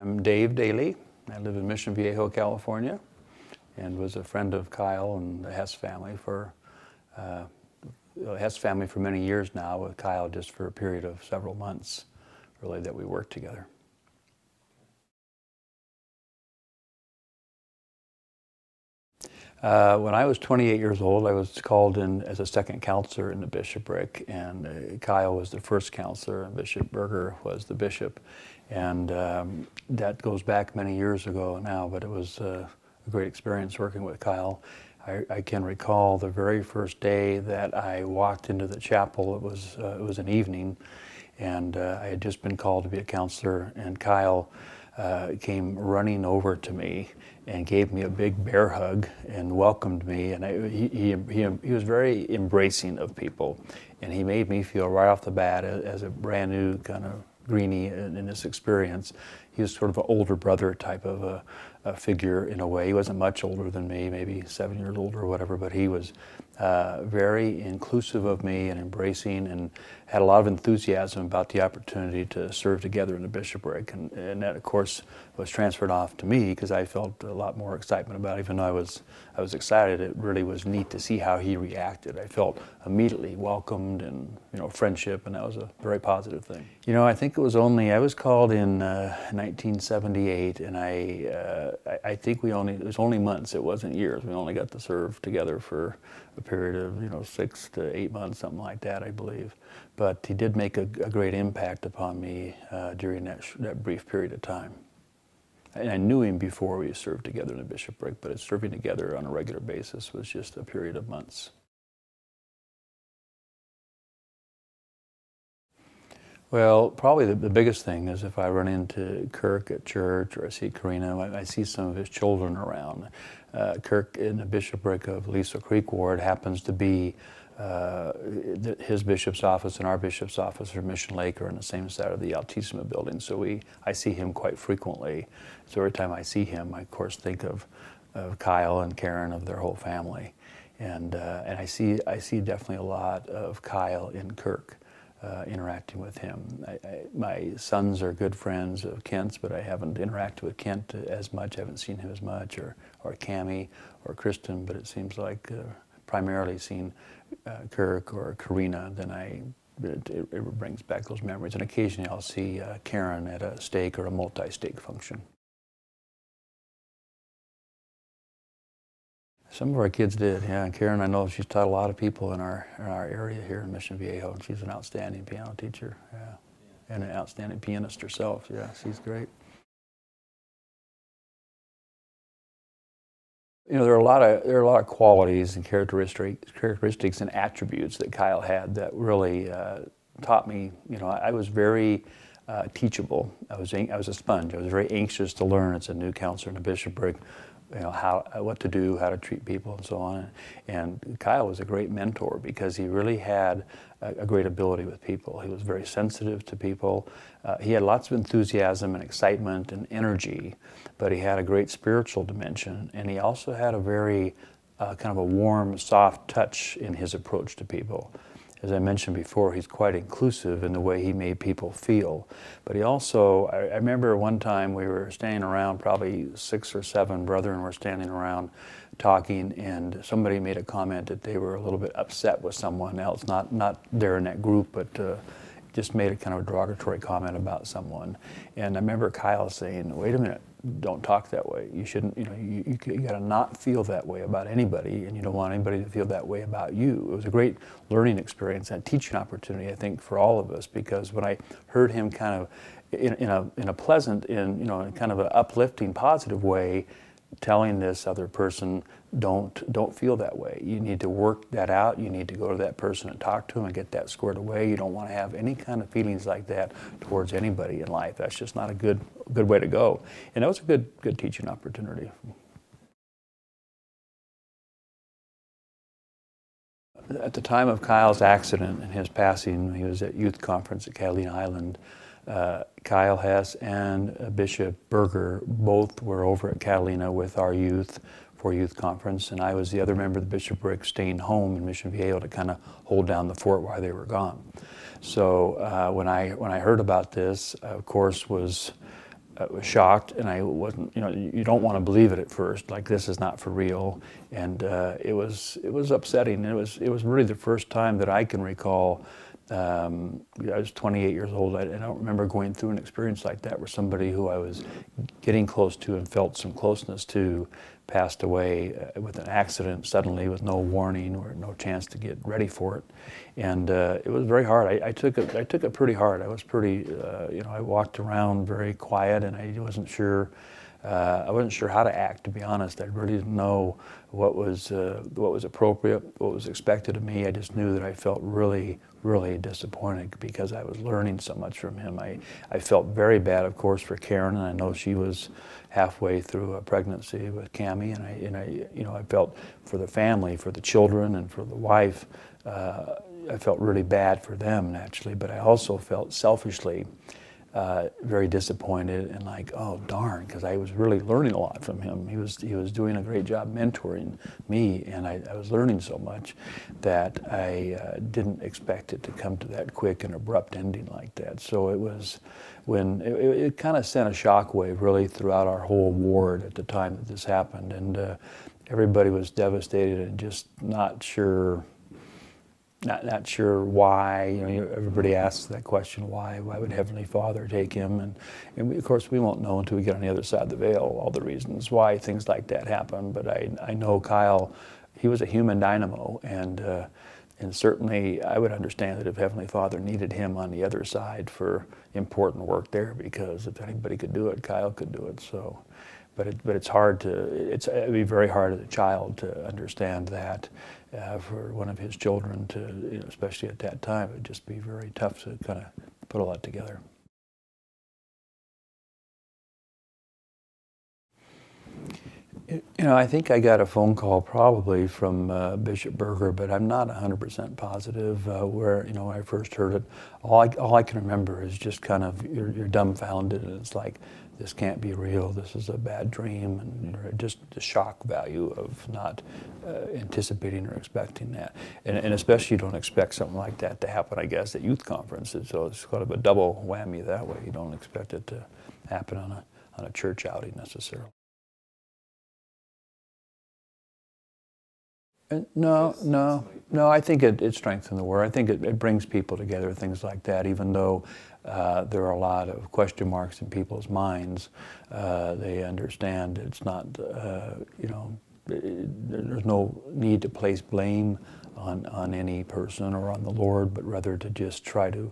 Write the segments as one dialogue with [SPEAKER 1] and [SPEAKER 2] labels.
[SPEAKER 1] I'm Dave Daly. I live in Mission Viejo, California, and was a friend of Kyle and the Hess family for many years now, with Kyle just for a period of several months, really, that we worked together. When I was 28 years old, I was called in as a second counselor in the bishopric, and Kyle was the first counselor, and Bishop Berger was the bishop. And that goes back many years ago now, but it was a great experience working with Kyle. I can recall the very first day that I walked into the chapel. It was an evening, and I had just been called to be a counselor, and Kyle came running over to me and gave me a big bear hug and welcomed me. And he was very embracing of people, and he made me feel right off the bat as a brand new kind of greenie in this experience. He was sort of an older brother type of a figure in a way. He wasn't much older than me, maybe 7 years older or whatever, but he was very inclusive of me and embracing, and had a lot of enthusiasm about the opportunity to serve together in the bishopric. And that, of course, was transferred off to me because I felt a lot more excitement about it. Even though I was excited, it really was neat to see how he reacted. I felt immediately welcomed and, friendship, and that was a very positive thing. I think I was called in 1978, and I think it was only months, it wasn't years. We only got to serve together for a period of 6 to 8 months, something like that, I believe. But he did make a great impact upon me during that brief period of time. And I knew him before we served together in the bishopric, but serving together on a regular basis was just a period of months. Well, probably the biggest thing is if I run into Kirk at church, or I see Karina, I see some of his children around. Kirk in the bishopric of Lisa Creek Ward happens to be his bishop's office and our bishop's office for Mission Lake are on the same side of the Altissima building, so I see him quite frequently. So every time I see him, I of course think of Kyle and Karen, of their whole family, and I see definitely a lot of Kyle in Kirk. Interacting with him. My sons are good friends of Kent's, but I haven't interacted with Kent as much. I haven't seen him as much, or Cammie or Kristen, but it seems like primarily seen Kirk or Karina, then it brings back those memories. And occasionally I'll see Karen at a stake or a multi-stake function. Some of our kids did, yeah. And Karen, I know she's taught a lot of people in our area here in Mission Viejo, and she's an outstanding piano teacher, yeah. And an outstanding pianist herself, yeah. She's great. There are a lot of qualities and characteristics and attributes that Kyle had that really taught me. I was very teachable. I was a sponge. I was very anxious to learn as a new counselor in the bishopric. What to do, how to treat people, and so on. And Kyle was a great mentor because he really had a great ability with people. He was very sensitive to people. He had lots of enthusiasm and excitement and energy, but he had a great spiritual dimension, and he also had a very kind of a warm, soft touch in his approach to people. As I mentioned before, he's quite inclusive in the way he made people feel. But he also, I remember one time we were standing around, probably 6 or 7 brethren were standing around talking, and somebody made a comment that they were a little bit upset with someone else, not there in that group, but just made a kind of a derogatory comment about someone. And I remember Kyle saying, "Wait a minute, don't talk that way. You shouldn't, you got to not feel that way about anybody, and you don't want anybody to feel that way about you." It was a great learning experience and teaching opportunity, I think, for all of us, because when I heard him kind of in a pleasant, in kind of an uplifting, positive way, telling this other person, don't feel that way. You need to work that out. You need to go to that person and talk to him and get that squared away. You don't want to have any kind of feelings like that towards anybody in life. That's just not a good way to go. And that was a good teaching opportunity. At the time of Kyle's accident and his passing, he was at youth conference at Catalina Island. Kyle Hess and Bishop Berger both were over at Catalina with our youth for youth conference, and I was the other member of the bishopric staying home in Mission Viejo to kind of hold down the fort while they were gone. So when I heard about this, of course, was was shocked, and I wasn't, you don't want to believe it at first, like this is not for real, and it was upsetting. It was really the first time that I can recall. I was 28 years old. I don't remember going through an experience like that where somebody who I was getting close to and felt some closeness to passed away with an accident suddenly with no warning or no chance to get ready for it. And it was very hard. I took it pretty hard. I was pretty, I walked around very quiet, and I wasn't sure how to act, to be honest. I really didn't know what was appropriate, what was expected of me. I just knew that I felt really, really disappointed because I was learning so much from him. I felt very bad, of course, for Karen, and I know she was halfway through a pregnancy with Cammie, and I felt for the family, for the children, and for the wife. I felt really bad for them, naturally, but I also felt selfishly very disappointed and like, oh darn, because I was really learning a lot from him. He was doing a great job mentoring me, and I was learning so much that I didn't expect it to come to that quick and abrupt ending like that. So it was when it kind of sent a shockwave really throughout our whole ward at the time that this happened, and everybody was devastated and just not sure. Not sure why. Everybody asks that question: why would Heavenly Father take him? And of course, we won't know until we get on the other side of the veil all the reasons why things like that happen. But I know Kyle, he was a human dynamo, and certainly I would understand that if Heavenly Father needed him on the other side for important work there, because if anybody could do it, Kyle could do it. So. But it's hard to, it'd be very hard as a child to understand that for one of his children to, especially at that time, it'd just be very tough to kind of put all that together. I think I got a phone call probably from Bishop Berger, but I'm not 100% positive where, when I first heard it. All I can remember is just kind of, you're dumbfounded, and it's like, this can't be real, this is a bad dream, and just the shock value of not anticipating or expecting that. And especially you don't expect something like that to happen, I guess, at youth conferences, so it's kind of a double whammy that way. You don't expect it to happen on a church outing necessarily. No. I think it strengthens the word. I think it brings people together, things like that. Even though there are a lot of question marks in people's minds, they understand it's not. There's no need to place blame on any person or on the Lord, but rather to just try to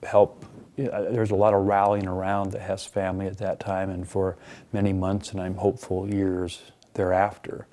[SPEAKER 1] help. There's a lot of rallying around the Hess family at that time, and for many months, and I'm hopeful years thereafter.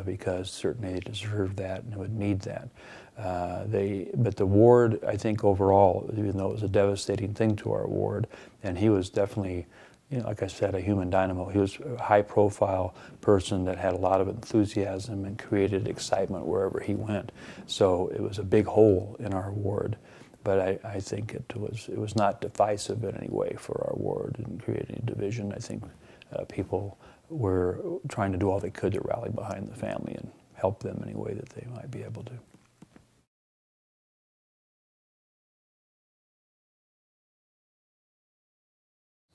[SPEAKER 1] Because certainly they deserve that and would need that. But the ward, I think overall, even though it was a devastating thing to our ward, and he was definitely, like I said, a human dynamo. He was a high-profile person that had a lot of enthusiasm and created excitement wherever he went. So it was a big hole in our ward. But I think it was not divisive in any way for our ward. It didn't create any division. I think people were trying to do all they could to rally behind the family and help them any way that they might be able to.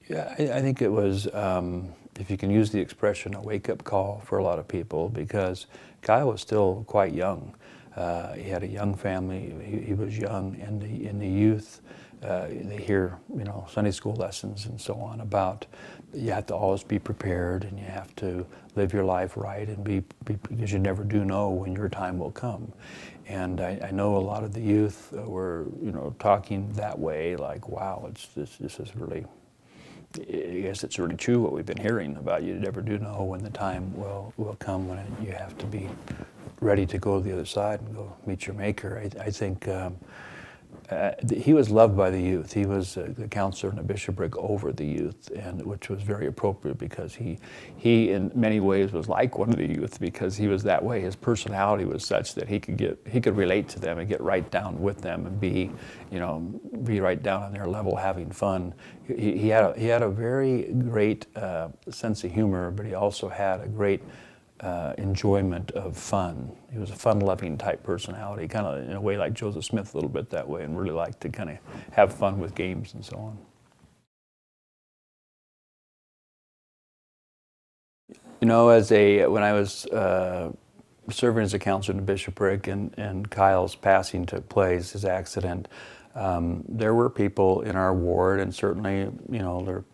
[SPEAKER 1] Yeah, I think it was, if you can use the expression, a wake-up call for a lot of people, because Kyle was still quite young. He had a young family. He was young, and in the youth, they hear, Sunday school lessons and so on about you have to always be prepared, and you have to live your life right, and because you never do know when your time will come. And I know a lot of the youth were, talking that way, like, wow, this is really. I guess it's really true what we've been hearing about. You never do know when the time will come when you have to be ready to go to the other side and go meet your Maker. I think he was loved by the youth. He was the counselor in the bishopric over the youth, and which was very appropriate because he in many ways was like one of the youth because he was that way. His personality was such that he could relate to them and get right down with them and be right down on their level, having fun. He had a very great sense of humor, but he also had a great enjoyment of fun. He was a fun-loving type personality, kind of in a way like Joseph Smith a little bit that way, and really liked to kind of have fun with games and so on. When I was serving as a counselor in the bishopric, and Kyle's passing took place, his accident, there were people in our ward, and certainly,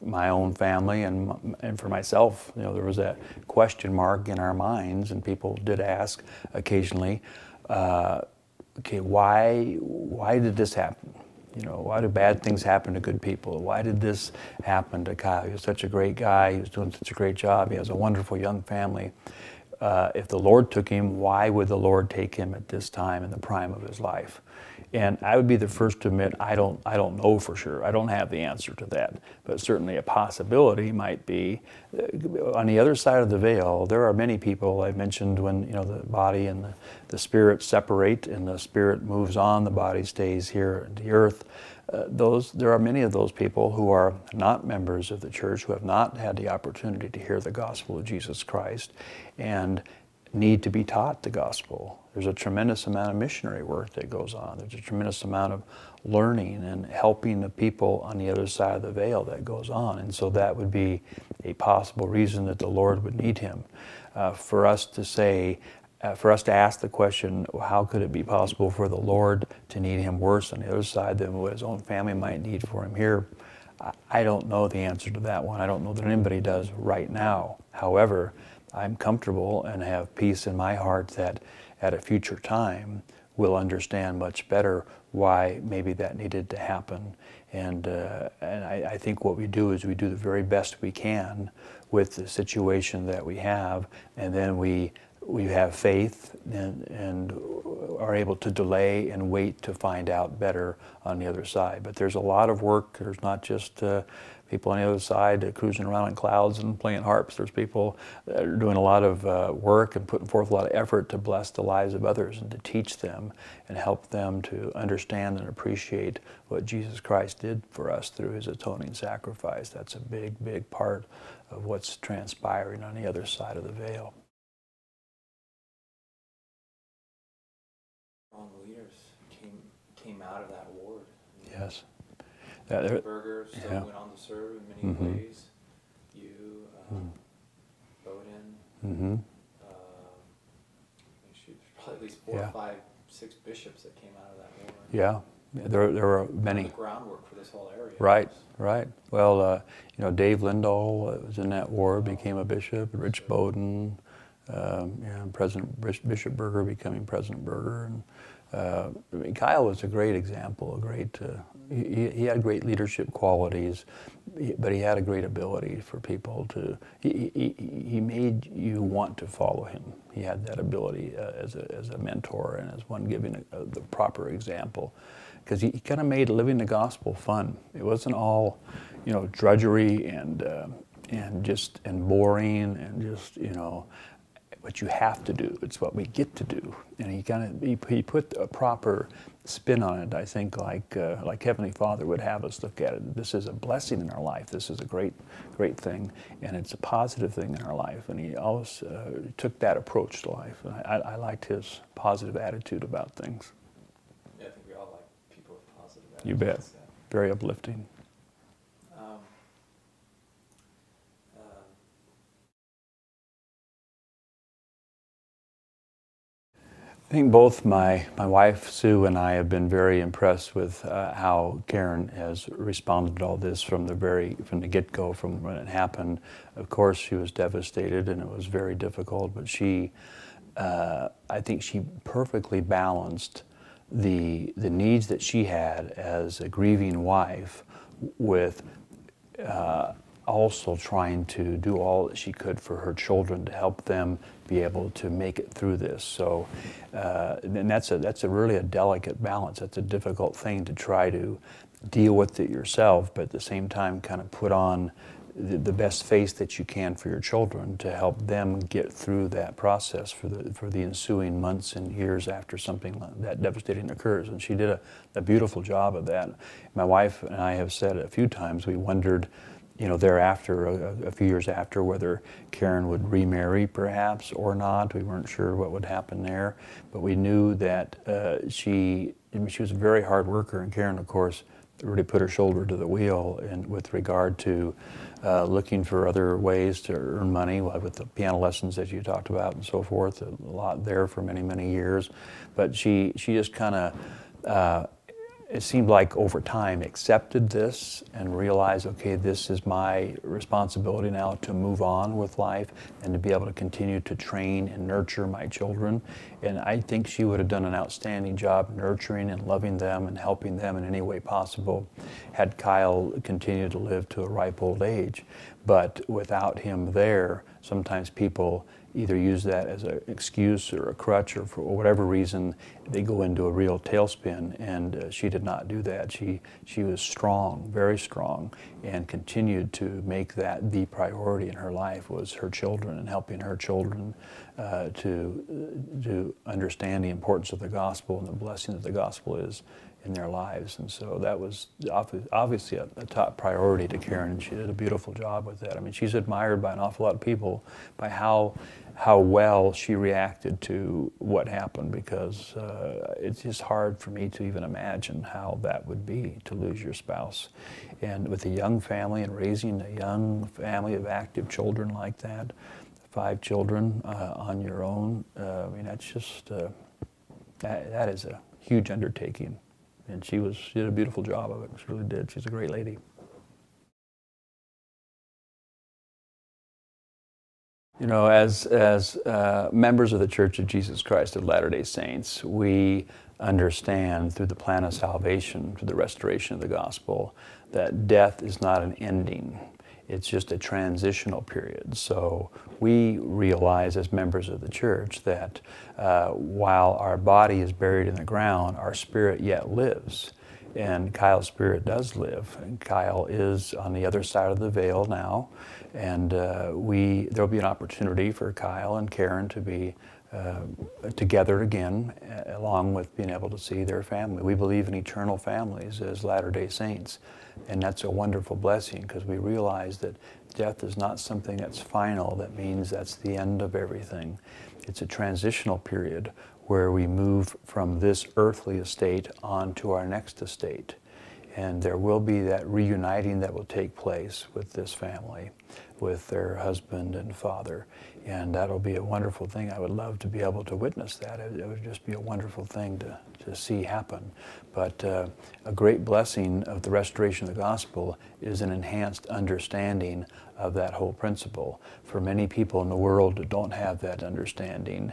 [SPEAKER 1] my own family, and for myself, there was that question mark in our minds, and people did ask occasionally, okay, why did this happen? Why do bad things happen to good people? Why did this happen to Kyle? He was such a great guy. He was doing such a great job. He has a wonderful young family. If the Lord took him, why would the Lord take him at this time in the prime of his life? And I would be the first to admit I don't know for sure. I don't have the answer to that. But certainly a possibility might be on the other side of the veil. There are many people I mentioned when the body and the spirit separate, and the spirit moves on. The body stays here on the earth. There are many of those people who are not members of the church, who have not had the opportunity to hear the gospel of Jesus Christ, and need to be taught the gospel. There's a tremendous amount of missionary work that goes on. There's a tremendous amount of learning and helping the people on the other side of the veil that goes on. And so that would be a possible reason that the Lord would need him. For us to ask the question, how could it be possible for the Lord to need him worse on the other side than what his own family might need for him here? I don't know the answer to that one. I don't know that anybody does right now. However, I'm comfortable and have peace in my heart that at a future time we'll understand much better why maybe that needed to happen. And I think what we do is we do the very best we can with the situation that we have, and then we have faith and are able to delay and wait to find out better on the other side. But there's a lot of work. There's not just people on the other side cruising around in clouds and playing harps. There's people that are doing a lot of work and putting forth a lot of effort to bless the lives of others and to teach them and help them to understand and appreciate what Jesus Christ did for us through his atoning sacrifice. That's a big, big part of what's transpiring on the other side of the veil.
[SPEAKER 2] Leaders came out of that ward.
[SPEAKER 1] Yes.
[SPEAKER 2] Berger still went on to serve in many ways. You, Bowden. There's probably at least 4, 5, 6 bishops that came out of that ward.
[SPEAKER 1] Yeah. There were many.
[SPEAKER 2] The groundwork for this whole area.
[SPEAKER 1] Right. Well, Dave Lindahl was in that ward, became a bishop. Rich Bowden, Bishop Berger becoming President Berger, and Kyle was a great example. He had great leadership qualities, but he had a great ability for people to. He made you want to follow him. He had that ability as a mentor and as one giving the proper example, because he kind of made living the gospel fun. It wasn't all, drudgery and boring and just what you have to do. It's what we get to do. And he put a proper spin on it, I think, like Heavenly Father would have us look at it. This is a blessing in our life. This is a great thing, and it's a positive thing in our life. And he always took that approach to life. And I liked his positive attitude about things.
[SPEAKER 2] Yeah, I think we all like people with positive attitudes.
[SPEAKER 1] You bet.
[SPEAKER 2] Yeah.
[SPEAKER 1] Very uplifting. I think both my wife, Sue, and I have been very impressed with how Karen has responded to all this from the get-go, from when it happened. Of course, she was devastated and it was very difficult, but I think she perfectly balanced the needs that she had as a grieving wife with also trying to do all that she could for her children to help them be able to make it through this. So, and that's really a delicate balance. That's a difficult thing to try to deal with it yourself, but at the same time kind of put on the best face that you can for your children to help them get through that process for the ensuing months and years after something that devastating occurs. And she did a beautiful job of that. My wife and I have said a few times, we wondered, thereafter, a few years after, whether Karen would remarry perhaps or not. We weren't sure what would happen there, but we knew that she was a very hard worker, and Karen, of course, really put her shoulder to the wheel and with regard to looking for other ways to earn money, like with the piano lessons that you talked about and so forth. A lot there for many, many years. But she just kind of, it seemed like over time accepted this and realized, okay, this is my responsibility now to move on with life and to be able to continue to train and nurture my children. And I think she would have done an outstanding job nurturing and loving them and helping them in any way possible had Kyle continued to live to a ripe old age. But without him there, sometimes people either use that as an excuse or a crutch, or for whatever reason, they go into a real tailspin, and she did not do that. She was strong, very strong, and continued to make that the priority in her life, was her children and helping her children to understand the importance of the gospel and the blessing that the gospel is in their lives. And so that was obviously a top priority to Karen, and she did a beautiful job with that. I mean, she's admired by an awful lot of people by how well she reacted to what happened, because it's just hard for me to even imagine how that would be, to lose your spouse. And with a young family and raising a young family of active children like that, 5 children on your own, I mean, that's just, that is a huge undertaking. And she did a beautiful job of it. She really did. She's a great lady. You know, as members of the Church of Jesus Christ of Latter-day Saints, we understand through the plan of salvation, through the restoration of the gospel, that death is not an ending. It's just a transitional period. So we realize as members of the church that while our body is buried in the ground, our spirit yet lives. And Kyle's spirit does live. And Kyle is on the other side of the veil now. And there'll be an opportunity for Kyle and Karen to be together again, along with being able to see their family. We believe in eternal families as Latter-day Saints. And that's a wonderful blessing, because we realize that death is not something that's final. That means that's the end of everything. It's a transitional period where we move from this earthly estate on to our next estate. And there will be that reuniting that will take place with this family, with their husband and father. And that'll be a wonderful thing. I would love to be able to witness that. It would just be a wonderful thing to see happen. But a great blessing of the restoration of the gospel is an enhanced understanding of that whole principle. For many people in the world that don't have that understanding,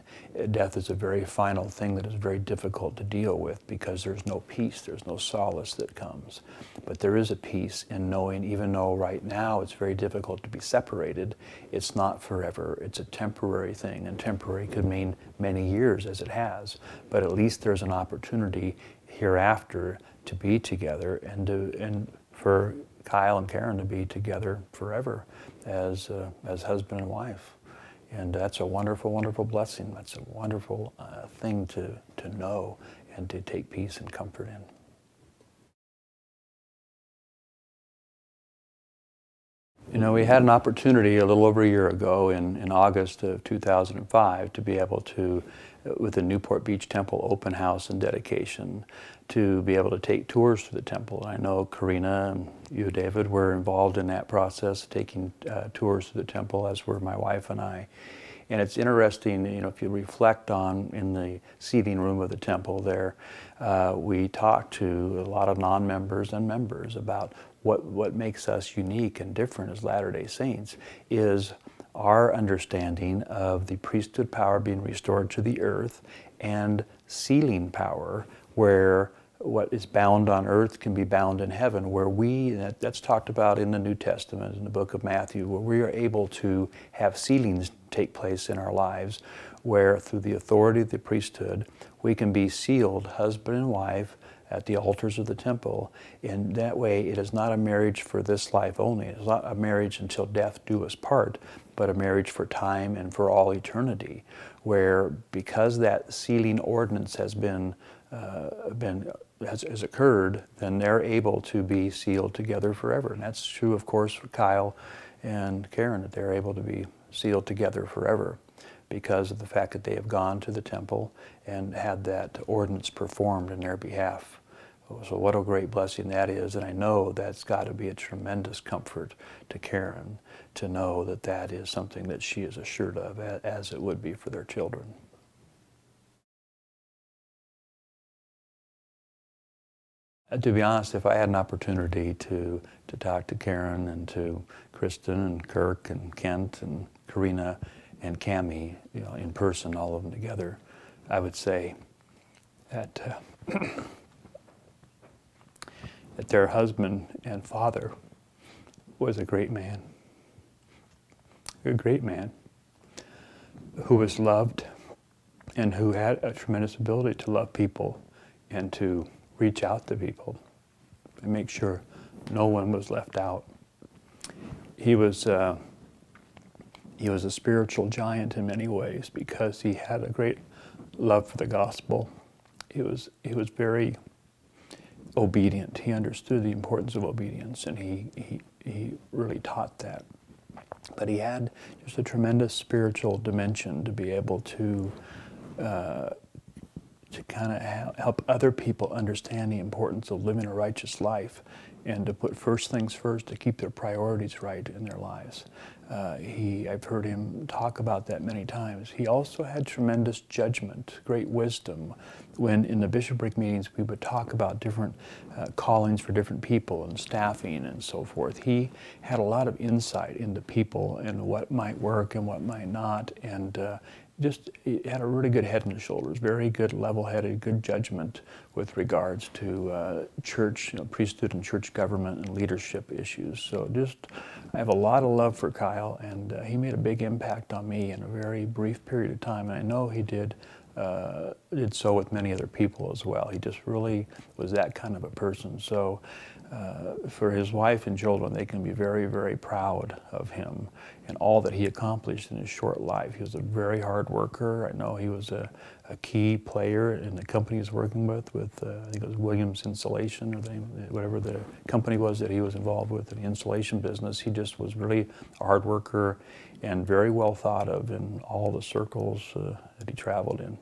[SPEAKER 1] death is a very final thing that is very difficult to deal with, because there's no peace, there's no solace that comes. But there is a peace in knowing, even though right now it's very difficult to be separated, it's not forever. It's a temporary thing, and temporary could mean many years, as it has, but at least there's an opportunity hereafter to be together, and for Kyle and Karen to be together forever as husband and wife. And that's a wonderful, wonderful blessing. That's a wonderful thing to know and to take peace and comfort in. You know, we had an opportunity a little over a year ago in August of 2005 to be able to, with the Newport Beach Temple open house and dedication, to be able to take tours through the temple. I know Karina and you, David, were involved in that process, taking tours through the temple, as were my wife and I. And it's interesting, you know, if you reflect on in the seating room of the temple there, we talked to a lot of non-members and members about what makes us unique and different as Latter-day Saints is our understanding of the priesthood power being restored to the earth, and sealing power, where what is bound on earth can be bound in heaven, where that's talked about in the New Testament, in the book of Matthew, where we are able to have sealings take place in our lives, where through the authority of the priesthood, we can be sealed husband and wife at the altars of the temple. In that way, it is not a marriage for this life only. It's not a marriage until death do us part, but a marriage for time and for all eternity, where because that sealing ordinance has has occurred, then they're able to be sealed together forever. And that's true, of course, for Kyle and Karen, that they're able to be sealed together forever because of the fact that they have gone to the temple and had that ordinance performed in their behalf So what a great blessing that is, and I know that's got to be a tremendous comfort to Karen to know that that is something that she is assured of, as it would be for their children. To be honest, if I had an opportunity to talk to Karen and to Kristen and Kirk and Kent and Karina and Cammie, you know, in person, all of them together, I would say that that their husband and father was a great man who was loved and who had a tremendous ability to love people and to reach out to people and make sure no one was left out. He was a spiritual giant in many ways because he had a great love for the gospel. He was very obedient. He understood the importance of obedience, and he really taught that. But he had just a tremendous spiritual dimension to be able to kind of help other people understand the importance of living a righteous life and to put first things first, to keep their priorities right in their lives. I've heard him talk about that many times. He also had tremendous judgment, great wisdom. When in the bishopric meetings we would talk about different callings for different people and staffing and so forth, he had a lot of insight into people and what might work and what might not, and just he had a really good head and shoulders, very good, level-headed, good judgment with regards to church, priesthood and church government and leadership issues. So I have a lot of love for Kyle, and he made a big impact on me in a very brief period of time, and I know he did so with many other people as well. He just really was that kind of a person. So for his wife and children, they can be very, very proud of him and all that he accomplished in his short life. He was a very hard worker. I know he was a key player in the company he was working with I think it was Williams Insulation, or whatever the company was that he was involved with in the insulation business. He just was really a hard worker and very well thought of in all the circles that he traveled in.